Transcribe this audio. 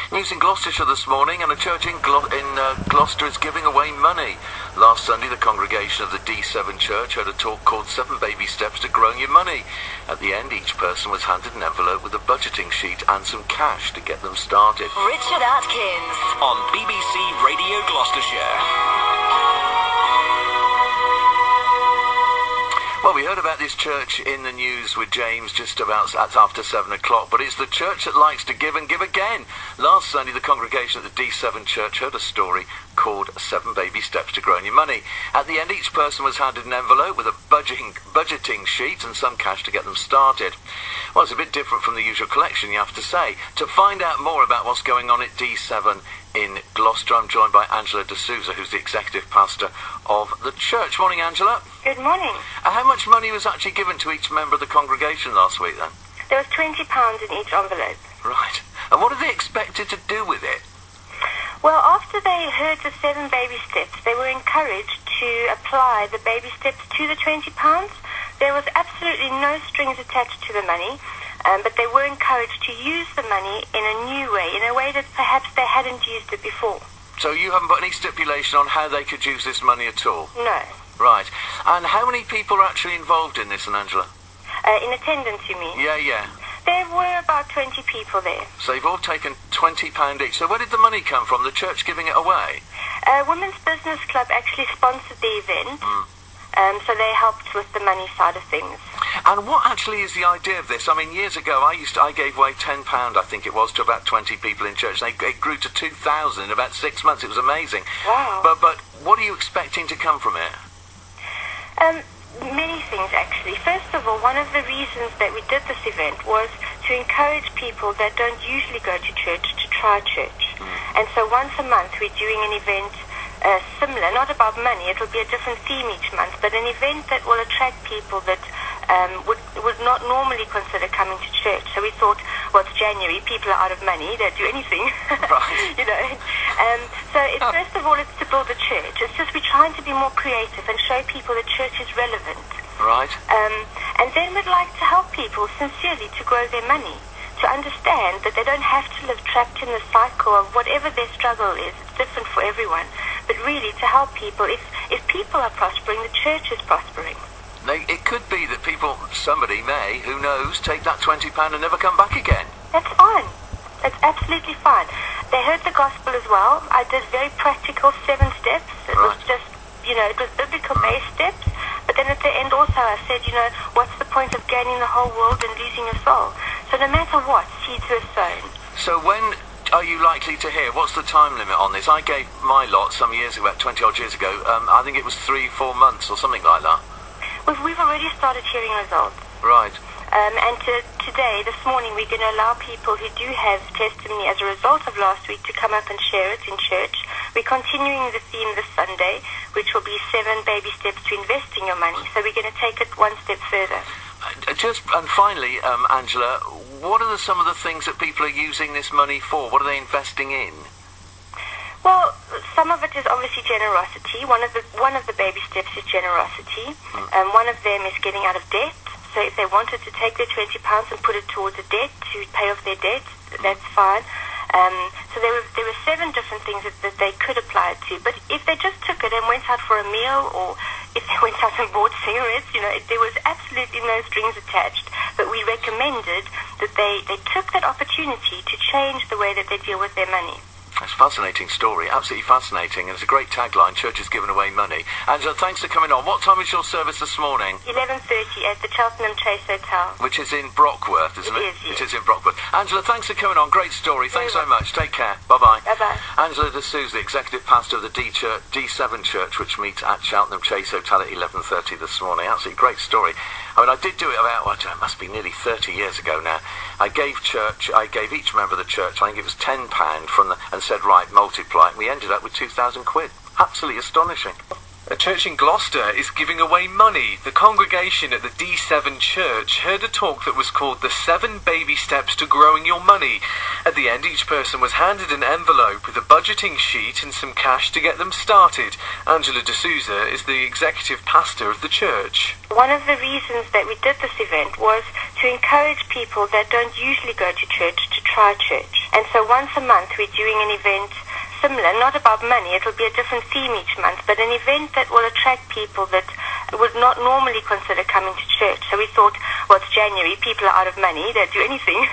News in Gloucestershire this morning, and a church in Gloucester is giving away money. Last Sunday, the congregation of the D7 Church heard a talk called 7 Baby Steps to Growing Your Money. At the end, each person was handed an envelope with a budgeting sheet and some cash to get them started. Richard Atkins on BBC Radio Gloucestershire. Well, we heard about this church in the news with James just about after 7 o'clock, but it's the church that likes to give and give again. Last Sunday, the congregation at the D7 Church heard a story called 7 Baby Steps to Growing Your Money. At the end, each person was handed an envelope with a budgeting sheet and some cash to get them started. Well, it's a bit different from the usual collection, you have to say. To find out more about what's going on at D7 in Gloucester, I'm joined by Angela de Souza, who's the executive pastor of the church. Morning, Angela. Good morning. How much money was actually given to each member of the congregation last week, then? There was £20 in each envelope. Right. And what are they expected to do with it? Well, after they heard the 7 baby steps, they were encouraged to apply the baby steps to the £20. There was absolutely no strings attached to the money, but they were encouraged to use the money in a new way, in a way that perhaps they hadn't used it before. So you haven't put any stipulation on how they could use this money at all? No. Right. And how many people are actually involved in this, Angela? In attendance, you mean? Yeah. There were about 20 people there. So they've all taken £20 each. So where did the money come from? The church giving it away? Women's Business Club actually sponsored the event, so they helped with the money side of things. And what actually is the idea of this? I mean, years ago, I gave away £10, I think it was, to about 20 people in church. It grew to 2,000 in about 6 months. It was amazing. Wow. But what are you expecting to come from it? Many things, actually. First of all, one of the reasons that we did this event was to encourage people that don't usually go to church to try church. And so once a month we're doing an event similar, not about money, it'll be a different theme each month, but an event that will attract people that would not normally consider coming to church. So we thought, well, it's January, people are out of money, they'll do anything. Right. So first of all, it's to build a church. It's just we're trying to be more creative and show people that church is relevant. Right. And then we'd like to help people sincerely to grow their money, to understand that they don't have to live trapped in the cycle of whatever their struggle is. It's different for everyone. But really to help people, if people are prospering, the church is prospering. It could be that somebody may, who knows, take that £20 and never come back again. That's fine. That's absolutely fine. They heard the gospel as well. I did very practical 7 steps. It was just, it was biblical-based steps. But then at the end also I said, what's the point of gaining the whole world and losing your soul? So no matter what, seeds were sown. So when are you likely to hear? What's the time limit on this? I gave my lot some years ago, about 20-odd years ago. I think it was 3-4 months or something like that. We've already started hearing results. Right. And today, this morning, we're going to allow people who do have testimony as a result of last week to come up and share it in church. We're continuing the theme this Sunday, which will be 7 baby steps to investing your money. So we're going to take it one step further. And finally, Angela, what are some of the things that people are using this money for? What are they investing in? Well, some of it is obviously generosity. One of the baby steps is generosity. One of them is getting out of debt. So if they wanted to take their £20 and put it towards a debt to pay off their debt, that's fine. So there were 7 different things that they could apply it to. But if they just took it and went out for a meal, or if they went out and bought cigarettes, there was absolutely no strings attached. But we recommended that they took that opportunity to change the way that they deal with their money. It's a fascinating story, absolutely fascinating, and it's a great tagline, church is giving away money. Angela, thanks for coming on. What time is your service this morning? 11:30 at the Cheltenham Chase Hotel. Which is in Brockworth, isn't it? It is, yes. It is in Brockworth. Angela, thanks for coming on. Great story. Thanks so much. Take care. Bye-bye. Bye-bye. Angela de Souza, executive pastor of the D7 Church, which meets at Cheltenham Chase Hotel at 11:30 this morning. Absolutely great story. I mean, I did do it it must be nearly 30 years ago now. I gave each member of the church, I think it was £10 and said, right, multiply it. We ended up with £2,000. Absolutely astonishing. A church in Gloucester is giving away money. The congregation at the D7 church heard a talk that was called The 7 Baby Steps to Growing Your Money. At the end, each person was handed an envelope with a budgeting sheet and some cash to get them started. Angela de Souza is the executive pastor of the church. One of the reasons that we did this event was to encourage people that don't usually go to church to try church. And so once a month we're doing an event similar, not about money, it'll be a different theme each month, but an event that will attract people that would not normally consider coming to church. So we thought, well, it's January, people are out of money, they'll do anything.